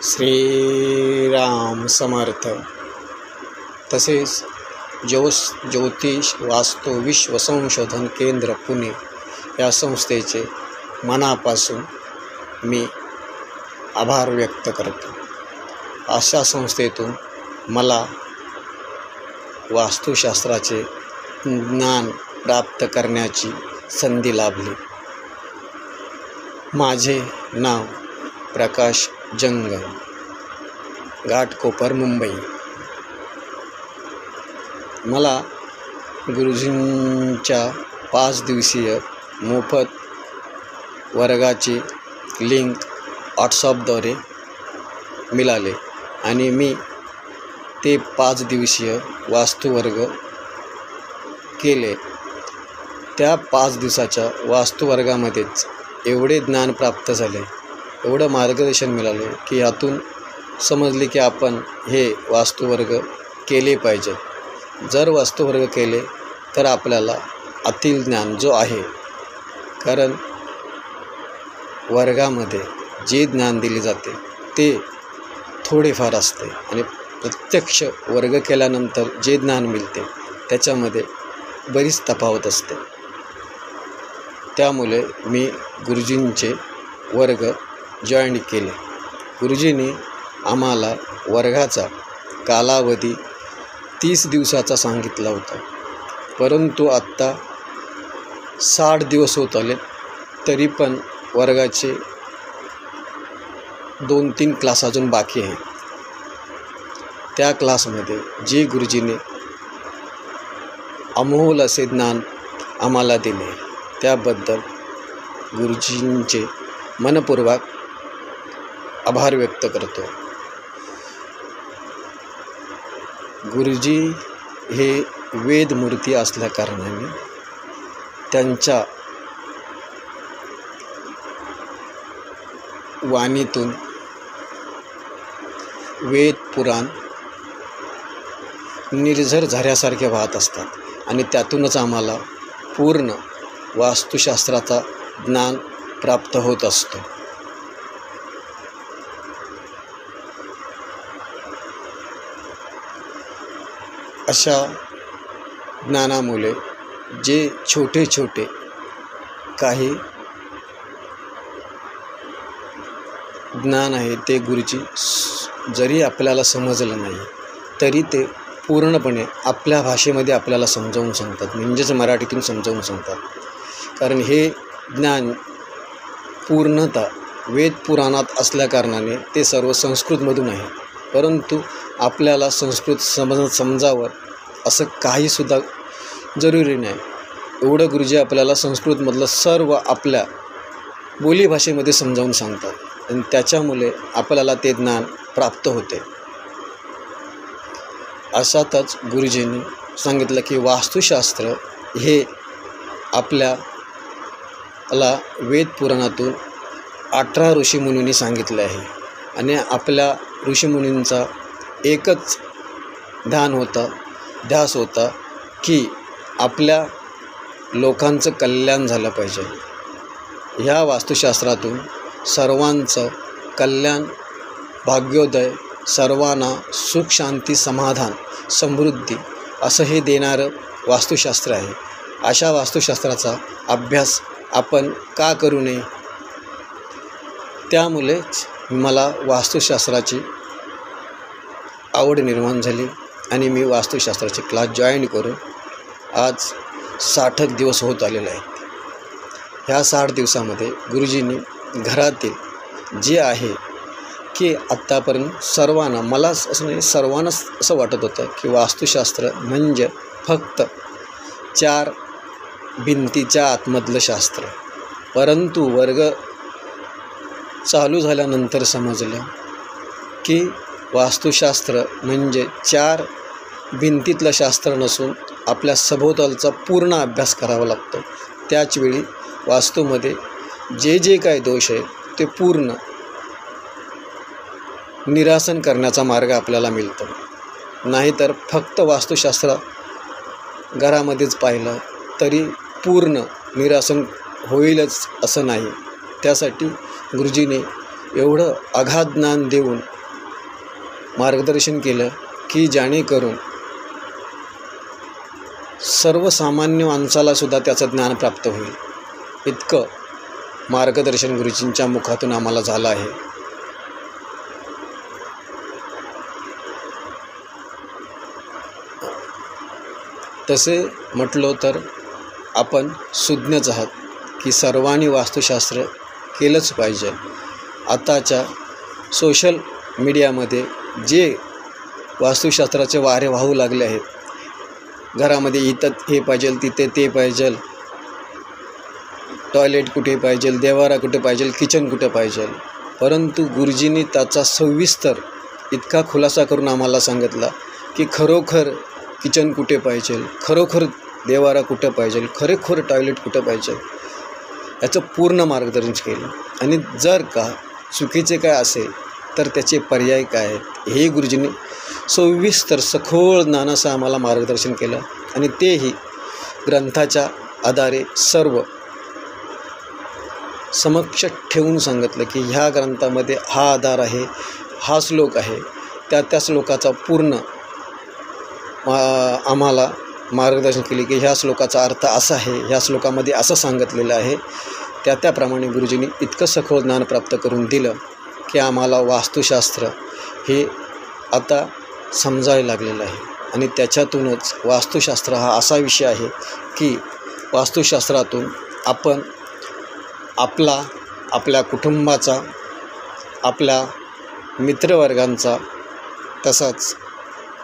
श्रीराम समर्थ. तसेच ज्योतिष वास्तू विश्व संशोधन केंद्र पुणे या संस्थेचे मनापासून मी आभार व्यक्त करतो. अशा संस्थेतून मला वास्तुशास्त्राचे ज्ञान प्राप्त करण्याची संधी लाभली. माझे नाव प्रकाश जंगम, घाटकोपर, मुंबई. मला गुरुजींच्या 5 दिवसीय मोफत वर्गाची लिंक व्हॉट्सअपद्वारे मिळाले आणि मी ते 5 दिवसीय वास्तुवर्ग केले. त्या 5 दिवसाच्या वास्तुवर्गामध्येच एवढे ज्ञान प्राप्त झाले, एवढं मार्गदर्शन मिळाले की यातून समजले की आपण हे वास्तुवर्ग केले पाहिजे. जर वास्तुवर्ग केले तर आपल्याला आतील ज्ञान जो आहे, कारण वर्गामध्ये जे ज्ञान दिले जाते ते थोडेफार असते आणि प्रत्यक्ष वर्ग केल्यानंतर जे ज्ञान मिळते त्याच्यामध्ये बरीच तफावत असते. त्यामुळे मी गुरुजींचे वर्ग जॉईन केले. गुरुजींनी आम्हाला वर्गाचा कालावधी 30 दिवसाचा सांगितला होता, परंतु आत्ता 60 दिवस होत आले तरी पण वर्गाचे 2-3 क्लास अजून बाकी आहे. त्या क्लासमध्ये जे गुरुजींनी अमोल असे ज्ञान आम्हाला दिले त्याबद्दल गुरुजींचे मनपूर्वक आभार व्यक्त करतो. गुरुजी हे वेदमूर्ती असल्याकारणाने त्यांच्या वाणीतून वेद पुराण निर्झर झऱ्यासारखे वाहत असतात आणि त्यातूनच आम्हाला पूर्ण वास्तुशास्त्राचा ज्ञान प्राप्त होत असतो. अशा ज्ञानामुळे जे छोटे छोटे काही ज्ञान आहे ते गुरुजी जरी आपल्याला समजलं नाही तरी ते पूर्णपणे आपल्या भाषेमध्ये आपल्याला समजावून सांगतात, म्हणजेच मराठीतून समजावून सांगतात. कारण हे ज्ञान पूर्णतः वेद पुराणात असल्याकारणाने ते सर्व संस्कृतमधून आहे, परंतु आपल्याला संस्कृत समजावं असं काहीसुद्धा जरुरी नाही. एवढं गुरुजी आपल्याला संस्कृतमधलं सर्व आपल्या बोलीभाषेमध्ये समजावून सांगतात आणि त्याच्यामुळे आपल्याला ते ज्ञान प्राप्त होते. अशातच गुरुजींनी सांगितलं की वास्तुशास्त्र हे आपल्याला वेद पुराणातून 18 ऋषीमुनींनी सांगितलं आहे आणि आपल्या ऋषीमुनींचा एकच ध्यास होता की आपल्या लोकांचं कल्याण झालं पाहिजे. ह्या वास्तुशास्त्रातून सर्वांचं कल्याण, भाग्योदय, सर्वांना सुख, शांती, समाधान, समृद्धी असं हे देणारं वास्तुशास्त्र आहे. अशा वास्तुशास्त्राचा अभ्यास आपण का करू नये? त्यामुळेच मला वास्तुशास्त्राची आवड निर्माण झाली आणि मी वास्तुशास्त्राचे क्लास जॉईन करून आज 60 दिवस होत आलेले आहेत. ह्या 60 दिवसामध्ये गुरुजींनी घरातील जे आहे की आत्तापर्यंत सर्वांना, मला असं नाही, सर्वांनाच असं वाटत होतं की वास्तुशास्त्र म्हणजे फक्त 4 भिंतीच्या आतमधलं शास्त्र, परंतु वर्ग चालू झाल्यानंतर समजलं की वास्तुशास्त्र म्हणजे 4 भिंतीतलं शास्त्र नसून आपल्या सभोवतालचा पूर्ण अभ्यास करावा लागतो. त्याचवेळी वास्तूमध्ये जे काही दोष आहे ते पूर्ण निरासन करण्याचा मार्ग आपल्याला मिळतो. नाहीतर फक्त वास्तुशास्त्र घरामध्येच पाहिलं तरी पूर्ण निरासन होईलच असं नाही. त्यासाठी गुरुजीने एवढं अगाध ज्ञान देऊन मार्गदर्शन केलं की जेणेकरून सर्वसामान्य माणसालासुद्धा त्याचं ज्ञान प्राप्त होईल. इतकं मार्गदर्शन गुरुजींच्या मुखातून आम्हाला झालं आहे. तसे म्हटलो तर आपण सुज्ञच आहात की सर्वांनी वास्तुशास्त्र केलंच पाहिजे. आताच्या सोशल मीडियामध्ये जे वास्तुशास्त्राचे वारे वाहू लागले आहेत, घरामध्ये इथं हे पाहिजे, तिथे ते पाहिजे, टॉयलेट कुठे पाहिजे, देवारा कुठे पाहिजे, किचन कुठे पाहिजे, परंतु गुरुजींनी त्याचा सविस्तर इतका खुलासा करून आम्हाला सांगितला की खरोखर किचन कुठे पाहिजे, खरोखर देवारा कुठं पाहिजे, खरोखर टॉयलेट कुठं पाहिजे, याचं पूर्ण मार्गदर्शन केलं. आणि जर का चुकीचे काय असेल तर त्याचे पर्याय काय आहेत हे गुरुजींनी सविस्तर सखोल ज्ञानाचं आम्हाला मार्गदर्शन केलं. आणि तेही ग्रंथाच्या आधारे सर्व समक्ष ठेवून सांगितलं की ह्या ग्रंथामध्ये हा आधार आहे, हा श्लोक आहे, त्या श्लोकाचा पूर्ण आम्हाला मार्गदर्शन केले की ह्या श्लोकाचा अर्थ असा आहे, ह्या श्लोकामध्ये असं सांगितलेलं आहे. त्याप्रमाणे गुरुजींनी इतकं सखोल ज्ञान प्राप्त करून दिलं की आम्हाला वास्तुशास्त्र हे आता समजायला लागलेलं आहे. आणि त्याच्यातूनच वास्तुशास्त्र हा असा विषय आहे की वास्तुशास्त्रातून आपण आपल्या कुटुंबाचा, आपल्या मित्रवर्गांचा, तसाच